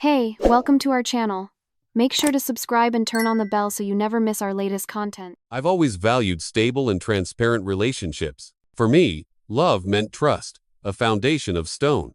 Hey, welcome to our channel. Make sure to subscribe and turn on the bell so you never miss our latest content. I've always valued stable and transparent relationships. For me, love meant trust, a foundation of stone.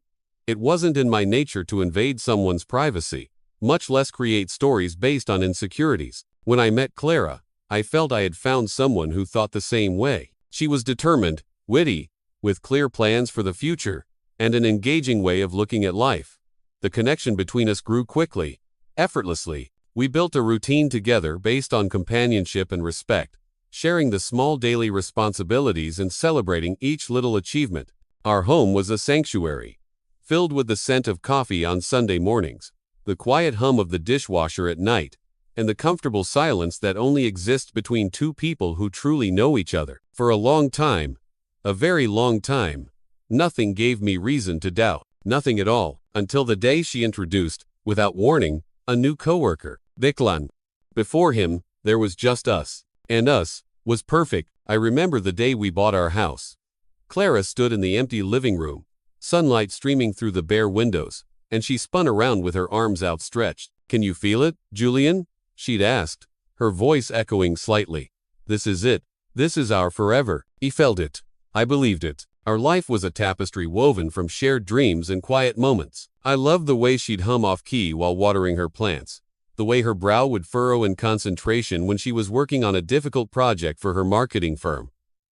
It wasn't in my nature to invade someone's privacy, much less create stories based on insecurities. When I met Clara, I felt I had found someone who thought the same way. She was determined, witty, with clear plans for the future, and an engaging way of looking at life. The connection between us grew quickly, effortlessly. We built a routine together based on companionship and respect, sharing the small daily responsibilities and celebrating each little achievement. Our home was a sanctuary, filled with the scent of coffee on Sunday mornings, the quiet hum of the dishwasher at night, and the comfortable silence that only exists between two people who truly know each other. For a long time, a very long time, nothing gave me reason to doubt. Nothing at all, until the day she introduced, without warning, a new coworker, Declan. Before him, there was just us. And us was perfect. I remember the day we bought our house. Clara stood in the empty living room, sunlight streaming through the bare windows, and she spun around with her arms outstretched. "Can you feel it, Julian?" she'd asked, her voice echoing slightly. "This is it. This is our forever." He felt it. I believed it. Our life was a tapestry woven from shared dreams and quiet moments. I loved the way she'd hum off-key while watering her plants, the way her brow would furrow in concentration when she was working on a difficult project for her marketing firm.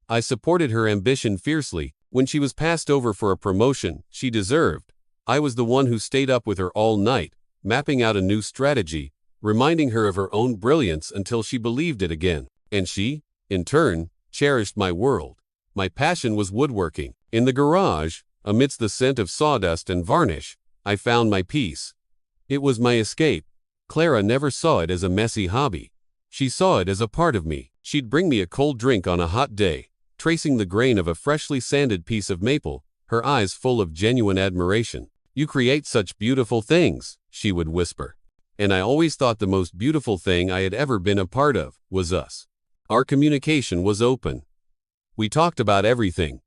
I supported her ambition fiercely. When she was passed over for a promotion she deserved, I was the one who stayed up with her all night, mapping out a new strategy, reminding her of her own brilliance until she believed it again. And she, in turn, cherished my world. My passion was woodworking. In the garage, amidst the scent of sawdust and varnish, I found my peace. It was my escape. Clara never saw it as a messy hobby. She saw it as a part of me. She'd bring me a cold drink on a hot day, tracing the grain of a freshly sanded piece of maple, her eyes full of genuine admiration. "You create such beautiful things," she would whisper. And I always thought the most beautiful thing I had ever been a part of was us. Our communication was open. We talked about everything.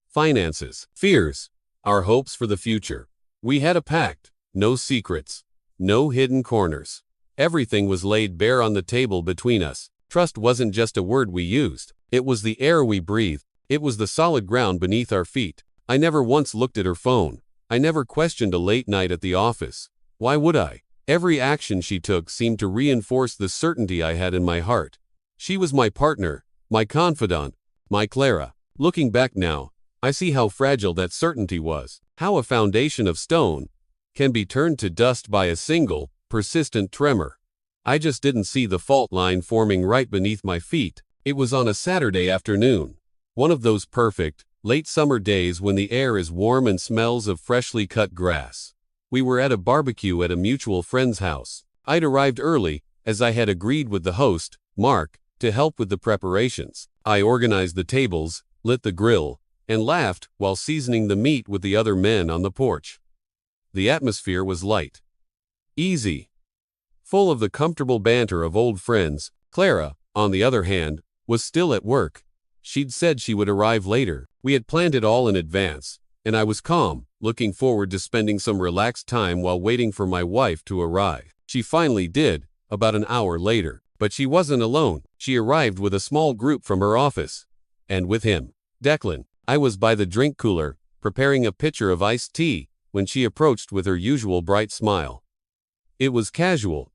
Finances, fears, our hopes for the future. We had a pact, no secrets, no hidden corners. Everything was laid bare on the table between us. Trust wasn't just a word we used. It was the air we breathed. It was the solid ground beneath our feet. I never once looked at her phone. I never questioned a late night at the office. Why would I? Every action she took seemed to reinforce the certainty I had in my heart. She was my partner, my confidant, my Clara. Looking back now, I see how fragile that certainty was, how a foundation of stone can be turned to dust by a single, persistent tremor. I just didn't see the fault line forming right beneath my feet. It was on a Saturday afternoon, one of those perfect, late summer days when the air is warm and smells of freshly cut grass. We were at a barbecue at a mutual friend's house. I'd arrived early, as I had agreed with the host, Mark, to help with the preparations. I organized the tables, lit the grill, and laughed while seasoning the meat with the other men on the porch. The atmosphere was light, easy, full of the comfortable banter of old friends. Clara, on the other hand, was still at work. She'd said she would arrive later. We had planned it all in advance, and I was calm, looking forward to spending some relaxed time while waiting for my wife to arrive. She finally did, about an hour later. But she wasn't alone. She arrived with a small group from her office. And with him, Declan. I was by the drink cooler, preparing a pitcher of iced tea, when she approached with her usual bright smile. It was casual.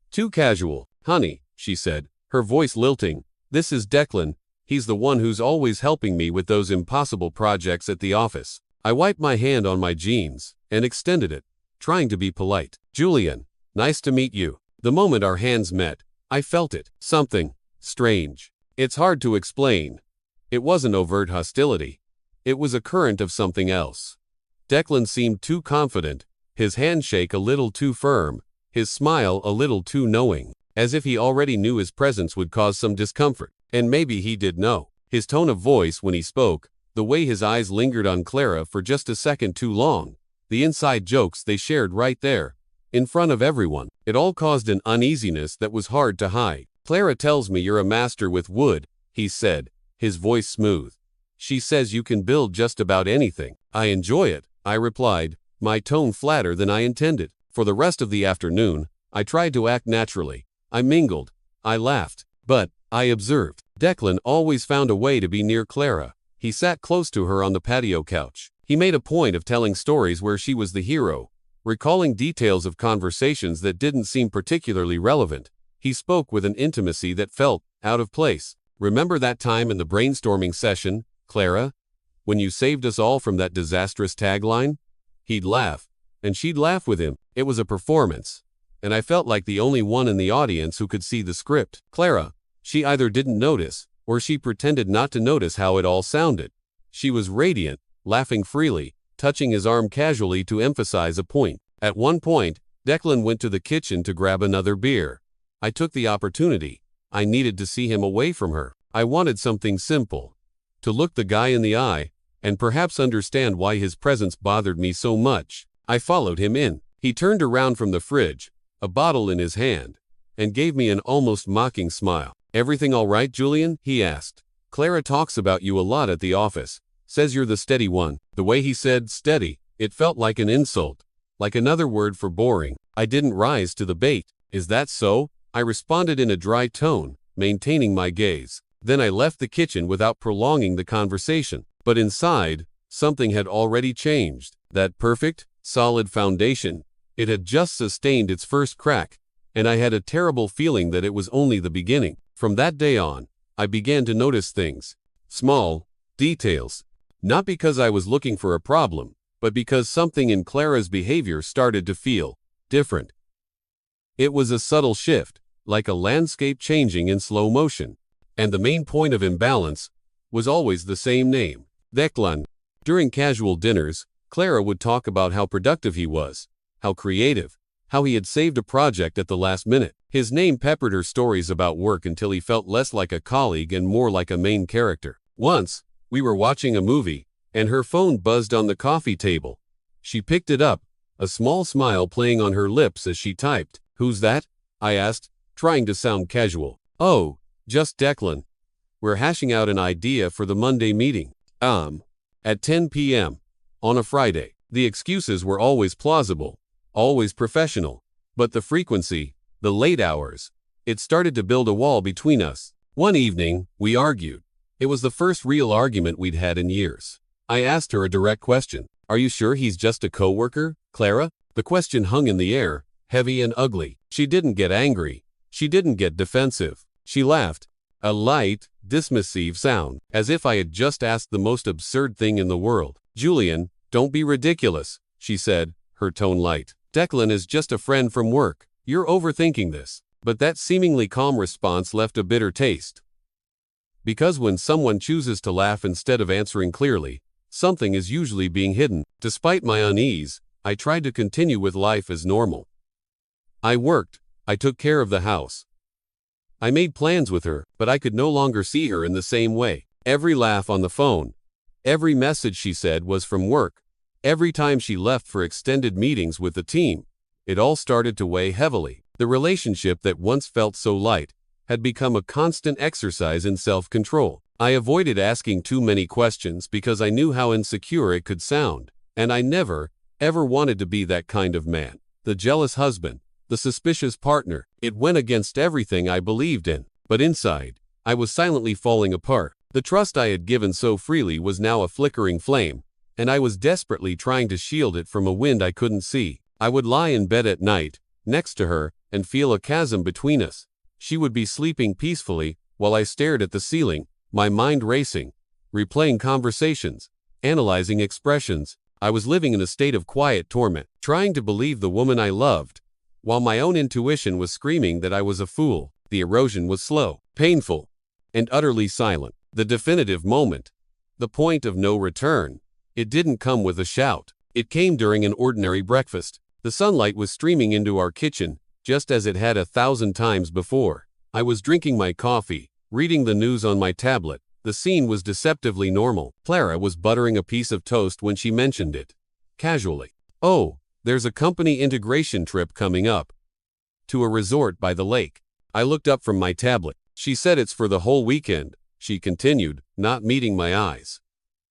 Too casual. "Honey," she said, her voice lilting. "This is Declan. He's the one who's always helping me with those impossible projects at the office." I wiped my hand on my jeans and extended it, trying to be polite. "Julian, nice to meet you." The moment our hands met, I felt it. Something strange. It's hard to explain. It wasn't overt hostility. It was a current of something else. Declan seemed too confident, his handshake a little too firm, his smile a little too knowing, as if he already knew his presence would cause some discomfort. And maybe he did know. His tone of voice when he spoke, the way his eyes lingered on Clara for just a second too long, the inside jokes they shared right there, in front of everyone. It all caused an uneasiness that was hard to hide. "Clara tells me you're a master with wood," he said, his voice smooth. "She says you can build just about anything." "I enjoy it," I replied, my tone flatter than I intended. For the rest of the afternoon, I tried to act naturally. I mingled. I laughed. But, I observed, Declan always found a way to be near Clara. He sat close to her on the patio couch. He made a point of telling stories where she was the hero, recalling details of conversations that didn't seem particularly relevant. He spoke with an intimacy that felt out of place. "Remember that time in the brainstorming session, Clara? When you saved us all from that disastrous tagline?" He'd laugh, and she'd laugh with him. It was a performance, and I felt like the only one in the audience who could see the script. Clara, she either didn't notice, or she pretended not to notice how it all sounded. She was radiant, laughing freely, touching his arm casually to emphasize a point. At one point, Declan went to the kitchen to grab another beer. I took the opportunity. I needed to see him away from her. I wanted something simple. To look the guy in the eye, and perhaps understand why his presence bothered me so much. I followed him in. He turned around from the fridge, a bottle in his hand, and gave me an almost mocking smile. "Everything all right, Julian?" he asked. "Clara talks about you a lot at the office. Says you're the steady one." The way he said steady, it felt like an insult, like another word for boring. I didn't rise to the bait. "Is that so?" I responded in a dry tone, maintaining my gaze. Then I left the kitchen without prolonging the conversation. But inside, something had already changed. That perfect, solid foundation, it had just sustained its first crack, and I had a terrible feeling that it was only the beginning. From that day on, I began to notice things. Small details. Not because I was looking for a problem, but because something in Clara's behavior started to feel different. It was a subtle shift, like a landscape changing in slow motion. And the main point of imbalance was always the same name, Declan. During casual dinners, Clara would talk about how productive he was, how creative, how he had saved a project at the last minute. His name peppered her stories about work until he felt less like a colleague and more like a main character. Once, we were watching a movie, and her phone buzzed on the coffee table. She picked it up, a small smile playing on her lips as she typed. "Who's that?" I asked, trying to sound casual. "Oh, just Declan. We're hashing out an idea for the Monday meeting. At 10 p.m. on a Friday." The excuses were always plausible, always professional, but the frequency, the late hours, it started to build a wall between us. One evening, we argued. It was the first real argument we'd had in years. I asked her a direct question. "Are you sure he's just a coworker, Clara?" The question hung in the air, heavy and ugly. She didn't get angry. She didn't get defensive. She laughed, a light, dismissive sound, as if I had just asked the most absurd thing in the world. "Julian, don't be ridiculous," she said, her tone light. "Declan is just a friend from work. You're overthinking this." But that seemingly calm response left a bitter taste. Because when someone chooses to laugh instead of answering clearly, something is usually being hidden. Despite my unease, I tried to continue with life as normal. I worked. I took care of the house. I made plans with her, but I could no longer see her in the same way. Every laugh on the phone, every message she said was from work, every time she left for extended meetings with the team, it all started to weigh heavily. The relationship that once felt so light had become a constant exercise in self-control. I avoided asking too many questions because I knew how insecure it could sound, and I never, ever wanted to be that kind of man. The jealous husband, the suspicious partner. It went against everything I believed in. But inside, I was silently falling apart. The trust I had given so freely was now a flickering flame, and I was desperately trying to shield it from a wind I couldn't see. I would lie in bed at night, next to her, and feel a chasm between us. She would be sleeping peacefully, while I stared at the ceiling, my mind racing, replaying conversations, analyzing expressions. I was living in a state of quiet torment, trying to believe the woman I loved, while my own intuition was screaming that I was a fool. The erosion was slow, painful, and utterly silent. The definitive moment, the point of no return, it didn't come with a shout. It came during an ordinary breakfast. The sunlight was streaming into our kitchen, just as it had 1,000 times before. I was drinking my coffee, reading the news on my tablet. The scene was deceptively normal. Clara was buttering a piece of toast when she mentioned it, casually. "Oh, there's a company integration trip coming up to a resort by the lake." I looked up from my tablet. "She said it's for the whole weekend," she continued, not meeting my eyes.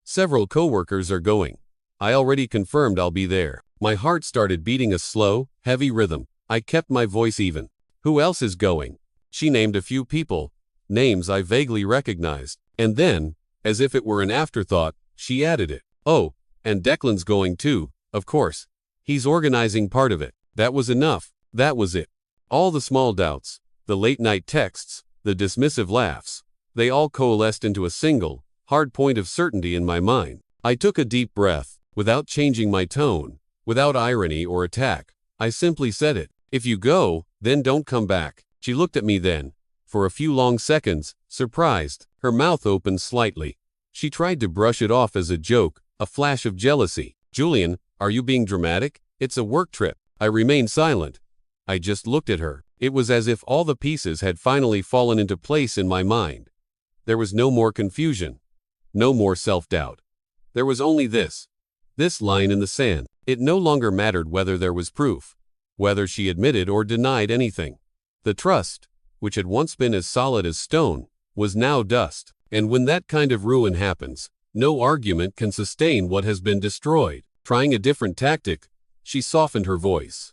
"Several coworkers are going. I already confirmed I'll be there. My heart started beating a slow, heavy rhythm. I kept my voice even. Who else is going? She named a few people, names I vaguely recognized. And then, as if it were an afterthought, she added it. Oh, and Declan's going too, of course. He's organizing part of it. That was enough. That was it. All the small doubts, the late-night texts, the dismissive laughs, they all coalesced into a single, hard point of certainty in my mind. I took a deep breath, without changing my tone, without irony or attack. I simply said it. If you go, then don't come back. She looked at me then, for a few long seconds, surprised. Her mouth opened slightly. She tried to brush it off as a joke, a flash of jealousy. Julian, are you being dramatic? It's a work trip. I remained silent. I just looked at her. It was as if all the pieces had finally fallen into place in my mind. There was no more confusion, no more self-doubt. There was only this line in the sand. It no longer mattered whether there was proof, whether she admitted or denied anything. The trust, which had once been as solid as stone, was now dust. And when that kind of ruin happens, no argument can sustain what has been destroyed. Trying a different tactic, she softened her voice.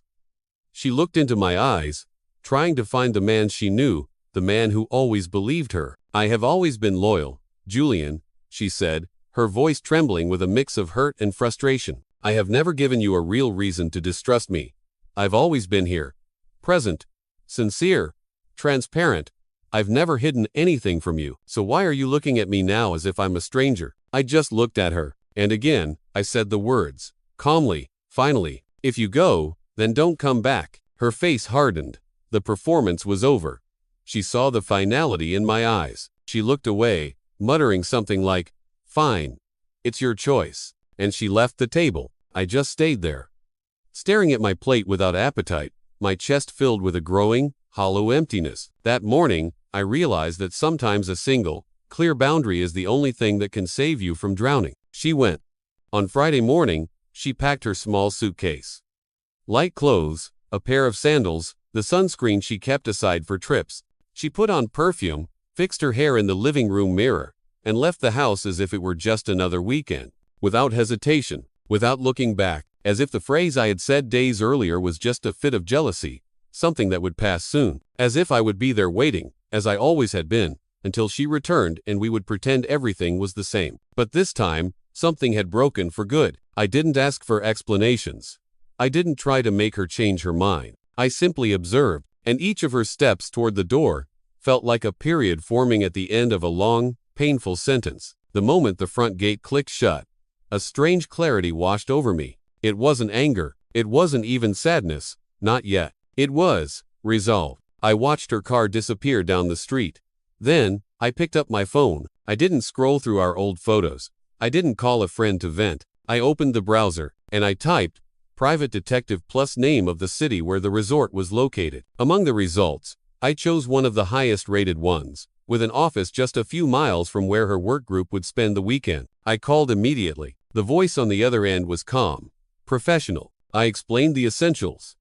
She looked into my eyes, trying to find the man she knew, the man who always believed her. I have always been loyal, Julian, she said, her voice trembling with a mix of hurt and frustration. I have never given you a real reason to distrust me. I've always been here, present, sincere, transparent. I've never hidden anything from you. So why are you looking at me now as if I'm a stranger? I just looked at her, and again, I said the words, calmly, finally. If you go, then don't come back. Her face hardened. The performance was over. She saw the finality in my eyes. She looked away, muttering something like, "Fine. It's your choice." And she left the table. I just stayed there, staring at my plate without appetite, my chest filled with a growing, hollow emptiness. That morning, I realized that sometimes a single, clear boundary is the only thing that can save you from drowning. She went. On Friday morning, she packed her small suitcase. Light clothes, a pair of sandals, the sunscreen she kept aside for trips. She put on perfume, fixed her hair in the living room mirror, and left the house as if it were just another weekend. Without hesitation, without looking back, as if the phrase I had said days earlier was just a fit of jealousy, something that would pass soon. As if I would be there waiting, as I always had been, until she returned and we would pretend everything was the same. But this time, something had broken for good. I didn't ask for explanations. I didn't try to make her change her mind. I simply observed, and each of her steps toward the door felt like a period forming at the end of a long, painful sentence. The moment the front gate clicked shut, a strange clarity washed over me. It wasn't anger. It wasn't even sadness. Not yet. It was resolve. I watched her car disappear down the street. Then, I picked up my phone. I didn't scroll through our old photos. I didn't call a friend to vent. I opened the browser, and I typed, "Private detective plus name of the city where the resort was located." Among the results, I chose one of the highest rated ones, with an office just a few miles from where her work group would spend the weekend. I called immediately. The voice on the other end was calm, professional. I explained the essentials.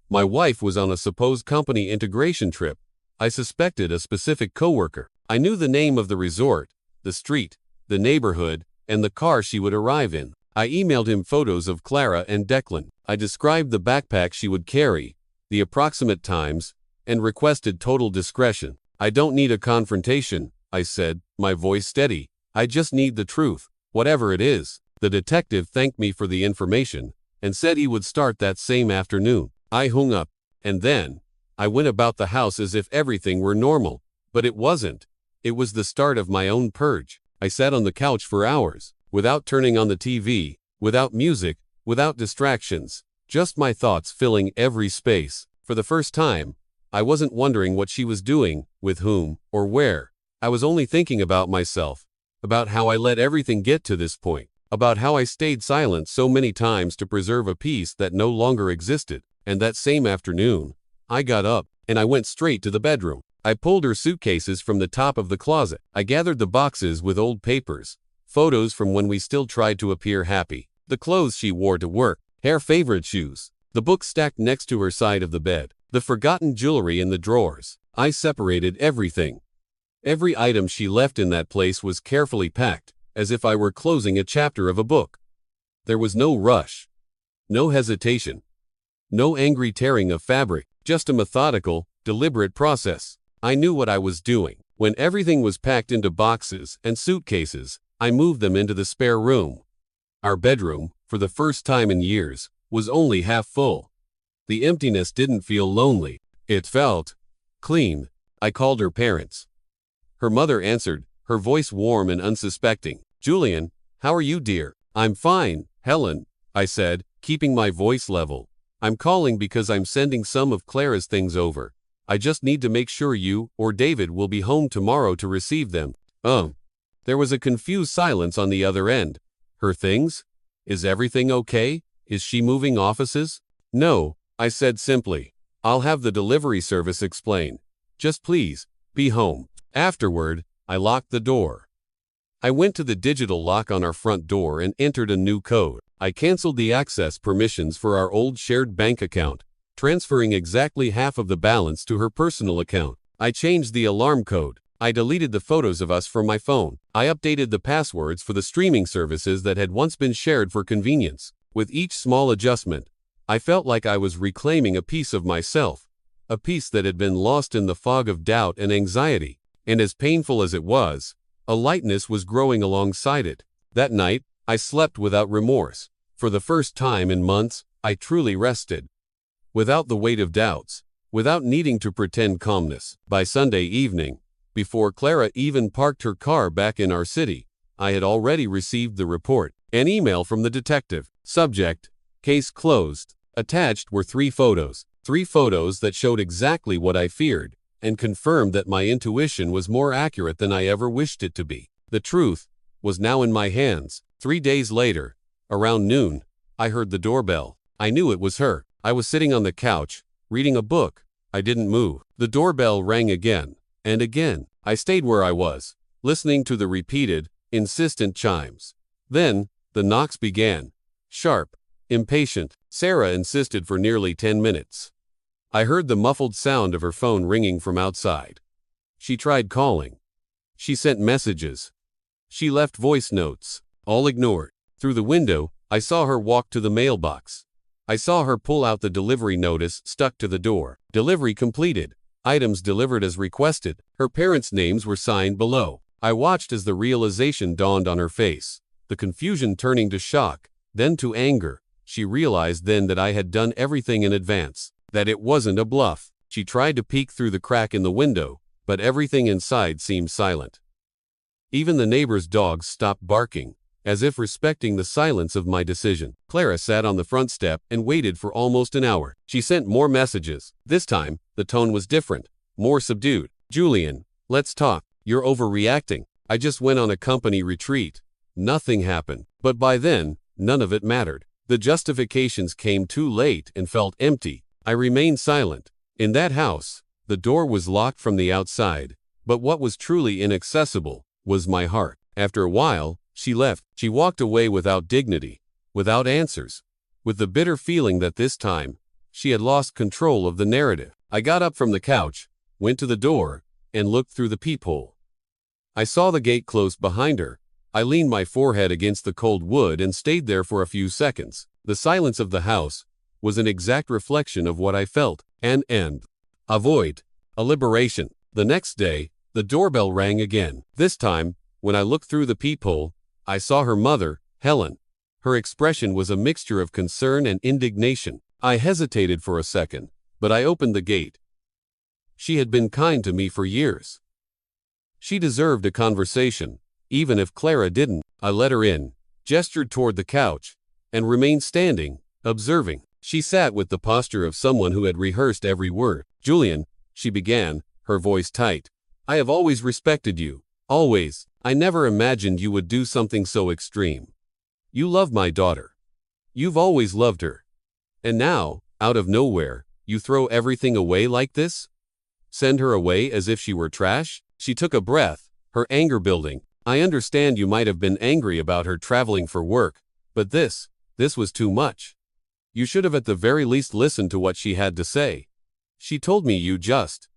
My wife was on a supposed company integration trip. I suspected a specific coworker. I knew the name of the resort, the street, the neighborhood, and the car she would arrive in. I emailed him photos of Clara and Declan. I described the backpack she would carry, the approximate times, and requested total discretion. "I don't need a confrontation," I said, my voice steady. "I just need the truth, whatever it is." The detective thanked me for the information and said he would start that same afternoon. I hung up, and then I went about the house as if everything were normal. But it wasn't. It was the start of my own purge. I sat on the couch for hours, without turning on the TV, without music, without distractions, just my thoughts filling every space. For the first time, I wasn't wondering what she was doing, with whom, or where. I was only thinking about myself, about how I let everything get to this point, about how I stayed silent so many times to preserve a peace that no longer existed. And that same afternoon, I got up, and I went straight to the bedroom. I pulled her suitcases from the top of the closet. I gathered the boxes with old papers, photos from when we still tried to appear happy, the clothes she wore to work, her favorite shoes, the books stacked next to her side of the bed, the forgotten jewelry in the drawers. I separated everything. Every item she left in that place was carefully packed, as if I were closing a chapter of a book. There was no rush, no hesitation, no angry tearing of fabric, just a methodical, deliberate process. I knew what I was doing. When everything was packed into boxes and suitcases, I moved them into the spare room. Our bedroom, for the first time in years, was only half full. The emptiness didn't feel lonely. It felt clean. I called her parents. Her mother answered, her voice warm and unsuspecting. "Julian, how are you, dear?" "I'm fine, Helen," I said, keeping my voice level. "I'm calling because I'm sending some of Clara's things over. I just need to make sure you or David will be home tomorrow to receive them." There was a confused silence on the other end. Her things? Is everything okay? Is she moving offices? "No," I said simply. "I'll have the delivery service explain. Just please, be home." Afterward, I locked the door. I went to the digital lock on our front door and entered a new code. I canceled the access permissions for our old shared bank account, transferring exactly half of the balance to her personal account. I changed the alarm code. I deleted the photos of us from my phone. I updated the passwords for the streaming services that had once been shared for convenience. With each small adjustment, I felt like I was reclaiming a piece of myself, a piece that had been lost in the fog of doubt and anxiety. And as painful as it was, a lightness was growing alongside it. That night, I slept without remorse. For the first time in months, I truly rested. Without the weight of doubts, without needing to pretend calmness. By Sunday evening, before Clara even parked her car back in our city, I had already received the report. An email from the detective. Subject: case closed. Attached were 3 photos. 3 photos that showed exactly what I feared, and confirmed that my intuition was more accurate than I ever wished it to be. The truth was now in my hands. 3 days later, around noon, I heard the doorbell. I knew it was her. I was sitting on the couch, reading a book. I didn't move. The doorbell rang again, and again. I stayed where I was, listening to the repeated, insistent chimes. Then, the knocks began. Sharp, impatient. Sarah insisted for nearly 10 minutes. I heard the muffled sound of her phone ringing from outside. She tried calling. She sent messages. She left voice notes, all ignored. Through the window, I saw her walk to the mailbox. I saw her pull out the delivery notice stuck to the door. Delivery completed. Items delivered as requested. Her parents' names were signed below. I watched as the realization dawned on her face, the confusion turning to shock, then to anger. She realized then that I had done everything in advance, that it wasn't a bluff. She tried to peek through the crack in the window, but everything inside seemed silent. Even the neighbor's dogs stopped barking, as if respecting the silence of my decision. Clara sat on the front step and waited for almost an hour. She sent more messages. This time, the tone was different, more subdued. "Julian, let's talk. You're overreacting. I just went on a company retreat. Nothing happened." But by then, none of it mattered. The justifications came too late and felt empty. I remained silent. In that house, the door was locked from the outside, but what was truly inaccessible was my heart. After a while, she left. She walked away without dignity, without answers, with the bitter feeling that this time, she had lost control of the narrative. I got up from the couch, went to the door, and looked through the peephole. I saw the gate close behind her. I leaned my forehead against the cold wood and stayed there for a few seconds. The silence of the house was an exact reflection of what I felt. An end. A void. A liberation. The next day, the doorbell rang again. This time, when I looked through the peephole, I saw her mother, Helen. Her expression was a mixture of concern and indignation. I hesitated for a second, but I opened the gate. She had been kind to me for years. She deserved a conversation, even if Clara didn't. I let her in, gestured toward the couch, and remained standing, observing. She sat with the posture of someone who had rehearsed every word. "Julian," she began, her voice tight, "I have always respected you. Always. I never imagined you would do something so extreme. You love my daughter. You've always loved her. And now, out of nowhere, you throw everything away like this? Send her away as if she were trash?" She took a breath, her anger building. "I understand you might have been angry about her traveling for work, but this was too much. You should have at the very least listened to what she had to say. She told me you just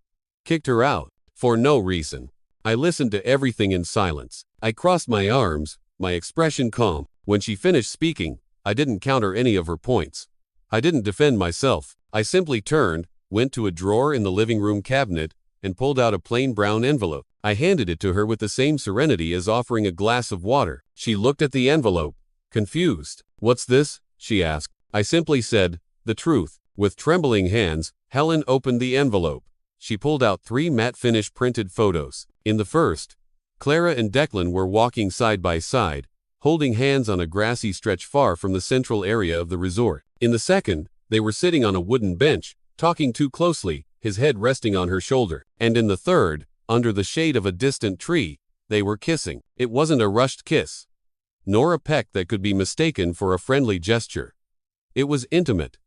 kicked her out for no reason." I listened to everything in silence. I crossed my arms, my expression calm. When she finished speaking, I didn't counter any of her points. I didn't defend myself. I simply turned, went to a drawer in the living room cabinet, and pulled out a plain brown envelope. I handed it to her with the same serenity as offering a glass of water. She looked at the envelope, confused. "What's this?" she asked. I simply said, "The truth." With trembling hands, Helen opened the envelope. She pulled out 3 matte-finish printed photos. In the first, Clara and Declan were walking side by side, holding hands on a grassy stretch far from the central area of the resort. In the second, they were sitting on a wooden bench, talking too closely, his head resting on her shoulder. And in the third, under the shade of a distant tree, they were kissing. It wasn't a rushed kiss, nor a peck that could be mistaken for a friendly gesture. It was intimate,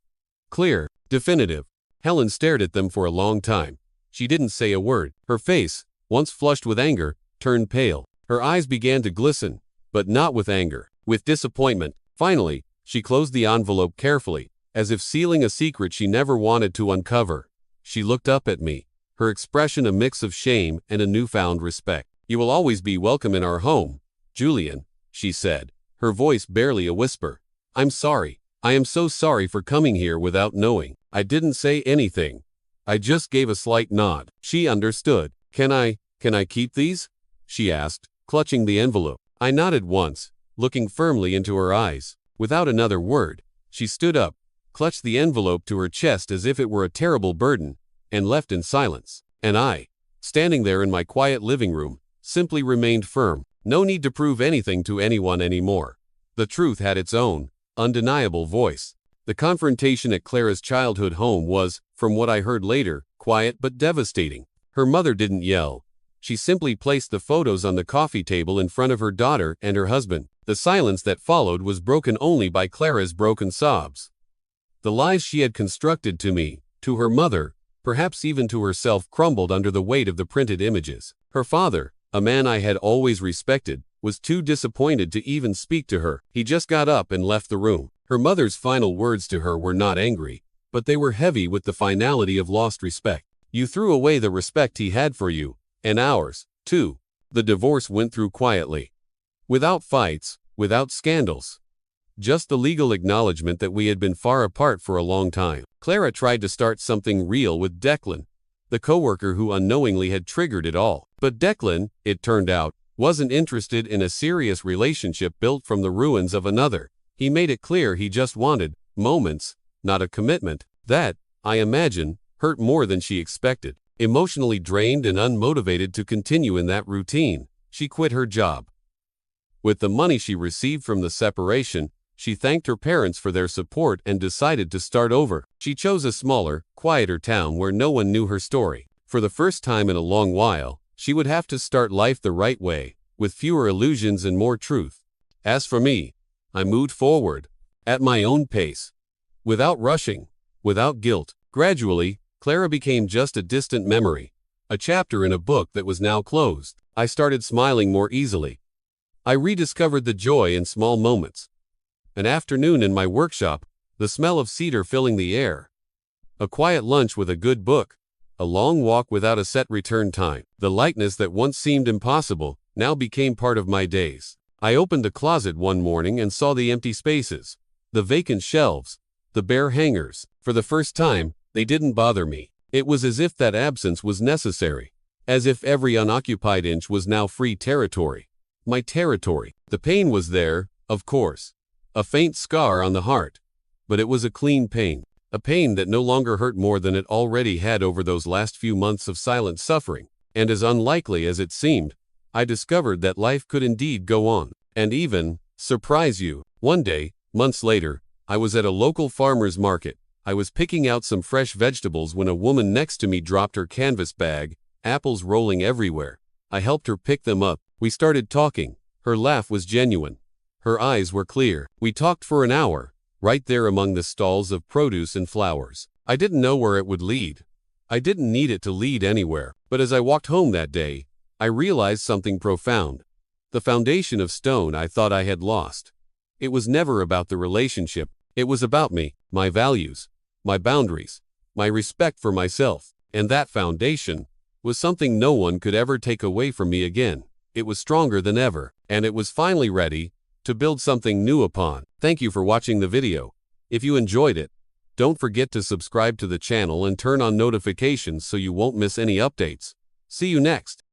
clear, definitive. Helen stared at them for a long time. She didn't say a word. Her face, once flushed with anger, turned pale. Her eyes began to glisten, but not with anger, with disappointment. Finally, she closed the envelope carefully, as if sealing a secret she never wanted to uncover. She looked up at me, her expression a mix of shame and a newfound respect. "You will always be welcome in our home, Julian," she said, her voice barely a whisper. "I'm sorry. I am so sorry for coming here without knowing." I didn't say anything. I just gave a slight nod. She understood. Can I keep these?" she asked, clutching the envelope. I nodded once, looking firmly into her eyes. Without another word, she stood up, clutched the envelope to her chest as if it were a terrible burden, and left in silence. And I, standing there in my quiet living room, simply remained firm. No need to prove anything to anyone anymore. The truth had its own, undeniable voice. The confrontation at Clara's childhood home was, from what I heard later, quiet but devastating. Her mother didn't yell. She simply placed the photos on the coffee table in front of her daughter and her husband. The silence that followed was broken only by Clara's broken sobs. The lies she had constructed to me, to her mother, perhaps even to herself, crumbled under the weight of the printed images. Her father, a man I had always respected, was too disappointed to even speak to her. He just got up and left the room. Her mother's final words to her were not angry, but they were heavy with the finality of lost respect. "You threw away the respect he had for you, and ours, too." The divorce went through quietly. Without fights, without scandals. Just the legal acknowledgement that we had been far apart for a long time. Clara tried to start something real with Declan, the coworker who unknowingly had triggered it all. But Declan, it turned out, wasn't interested in a serious relationship built from the ruins of another. He made it clear he just wanted moments, not a commitment. That, I imagine, hurt more than she expected. Emotionally drained and unmotivated to continue in that routine, she quit her job. With the money she received from the separation, she thanked her parents for their support and decided to start over. She chose a smaller, quieter town where no one knew her story. For the first time in a long while, she would have to start life the right way, with fewer illusions and more truth. As for me, I moved forward, at my own pace, without rushing, without guilt. Gradually, Clara became just a distant memory, a chapter in a book that was now closed. I started smiling more easily. I rediscovered the joy in small moments. An afternoon in my workshop, the smell of cedar filling the air. A quiet lunch with a good book. A long walk without a set return time. The lightness that once seemed impossible now became part of my days. I opened the closet one morning and saw the empty spaces, the vacant shelves, the bare hangers. For the first time, they didn't bother me. It was as if that absence was necessary, as if every unoccupied inch was now free territory. My territory. The pain was there, of course, a faint scar on the heart, but it was a clean pain, a pain that no longer hurt more than it already had over those last few months of silent suffering. And as unlikely as it seemed, I discovered that life could indeed go on, and even surprise you. One day, months later, I was at a local farmer's market. I was picking out some fresh vegetables when a woman next to me dropped her canvas bag, apples rolling everywhere. I helped her pick them up. We started talking. Her laugh was genuine. Her eyes were clear. We talked for an hour, right there among the stalls of produce and flowers. I didn't know where it would lead. I didn't need it to lead anywhere. But as I walked home that day, I realized something profound. The foundation of stone I thought I had lost. It was never about the relationship. It was about me, my values, my boundaries, my respect for myself. And that foundation was something no one could ever take away from me again. It was stronger than ever, and it was finally ready to build something new upon. Thank you for watching the video. If you enjoyed it, don't forget to subscribe to the channel and turn on notifications so you won't miss any updates. See you next.